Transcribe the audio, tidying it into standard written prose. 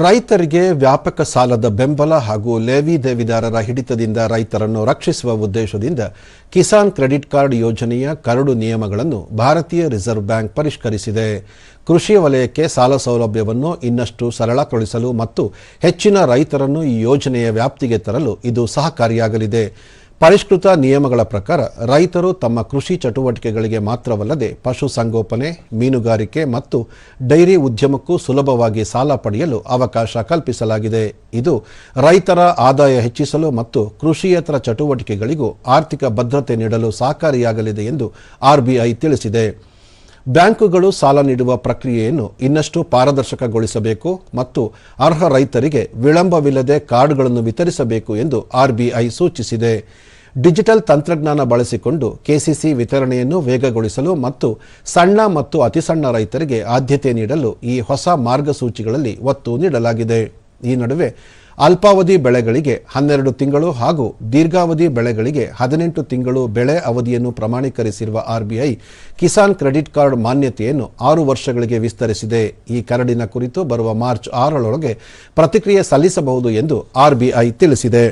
ರೈತರಿಗೆ ವ್ಯಾಪಕ ಸಾಲದ ಬೆಂಬಲ ಹಾಗೂ ಲೇವಿ ದೇವಿದಾರರ ಹಿಡಿತದಿಂದ ರೈತರನ್ನು ರಕ್ಷಿಸುವ ಉದ್ದೇಶದಿಂದ ಕಿಸಾನ್ ಕ್ರೆಡಿಟ್ ಕಾರ್ಡ್ ಯೋಜನೆಯ ಕರಡು ನಿಯಮಗಳನ್ನು ಭಾರತೀಯ ರಿಸರ್ವ್ ಬ್ಯಾಂಕ್ ಪರಿಷ್ಕರಿಸಿದೆ. ಕೃಷಿ ವಲಯಕ್ಕೆ ಸಾಲ ಸೌಲಭ್ಯವನ್ನು ಇನ್ನಷ್ಟು ಸರಳಗೊಳಿಸಲು ಮತ್ತು ಹೆಚ್ಚಿನ ರೈತರನ್ನು ಈ ಯೋಜನೆಯ ವ್ಯಾಪ್ತಿಗೆ ತರಲು ಇದು ಸಹಕಾರಿಯಾಗಲಿದೆ. ಪರಿಷ್ಕೃತ ನಿಯಮಗಳ ಪ್ರಕಾರ ರೈತರು ತಮ್ಮ ಕೃಷಿ ಚಟುವಟಿಕೆಗಳಿಗೆ ಮಾತ್ರವಲ್ಲದೆ ಪಶುಸಂಗೋಪನೆ, ಮೀನುಗಾರಿಕೆ ಮತ್ತು ಡೈರಿ ಉದ್ಯಮಕ್ಕೂ ಸುಲಭವಾಗಿ ಸಾಲ ಪಡೆಯಲು ಅವಕಾಶ ಕಲ್ಪಿಸಲಾಗಿದೆ. ಇದು ರೈತರ ಆದಾಯ ಹೆಚ್ಚಿಸಲು ಮತ್ತು ಕೃಷಿಯೇತರ ಚಟುವಟಿಕೆಗಳಿಗೂ ಆರ್ಥಿಕ ಭದ್ರತೆ ನೀಡಲು ಸಹಕಾರಿಯಾಗಲಿದೆ ಎಂದು ಆರ್ಬಿಐ ತಿಳಿಸಿದೆ. ಬ್ಯಾಂಕುಗಳು ಸಾಲ ನೀಡುವ ಪ್ರಕ್ರಿಯೆಯನ್ನು ಇನ್ನಷ್ಟು ಪಾರದರ್ಶಕಗೊಳಿಸಬೇಕು ಮತ್ತು ಅರ್ಹ ರೈತರಿಗೆ ವಿಳಂಬವಿಲ್ಲದೆ ಕಾರ್ಡ್ಗಳನ್ನು ವಿತರಿಸಬೇಕು ಎಂದು ಆರ್ಬಿಐ ಸೂಚಿಸಿದೆ. ಡಿಜಿಟಲ್ ತಂತ್ರಜ್ಞಾನ ಬಳಸಿಕೊಂಡು ಕೆಸಿಸಿ ವಿತರಣೆಯನ್ನು ವೇಗಗೊಳಿಸಲು ಮತ್ತು ಸಣ್ಣ ಮತ್ತು ಅತಿಸಣ್ಣ ರೈತರಿಗೆ ಆದ್ಯತೆ ನೀಡಲು ಈ ಹೊಸ ಮಾರ್ಗಸೂಚಿಗಳಲ್ಲಿ ಒತ್ತು ನೀಡಲಾಗಿದೆ. ಈ ನಡುವೆ ಅಲ್ಪಾವಧಿ ಬೆಳೆಗಳಿಗೆ 12 ತಿಂಗಳು ಹಾಗೂ ದೀರ್ಘಾವಧಿ ಬೆಳೆಗಳಿಗೆ 18 ತಿಂಗಳು ಬೆಳೆ ಅವಧಿಯನ್ನು ಪ್ರಮಾಣೀಕರಿಸಿರುವ ಆರ್ಬಿಐ ಕಿಸಾನ್ ಕ್ರೆಡಿಟ್ ಕಾರ್ಡ್ ಮಾನ್ಯತೆಯನ್ನು 6 ವರ್ಷಗಳಿಗೆ ವಿಸ್ತರಿಸಿದೆ. ಈ ಕರಡಿನ ಕುರಿತು ಬರುವ ಮಾರ್ಚ್ 6 ರೊಳಗೆ ಪ್ರತಿಕ್ರಿಯೆ ಸಲ್ಲಿಸಬಹುದು ಎಂದು ಆರ್ಬಿಐ ತಿಳಿಸಿದೆ.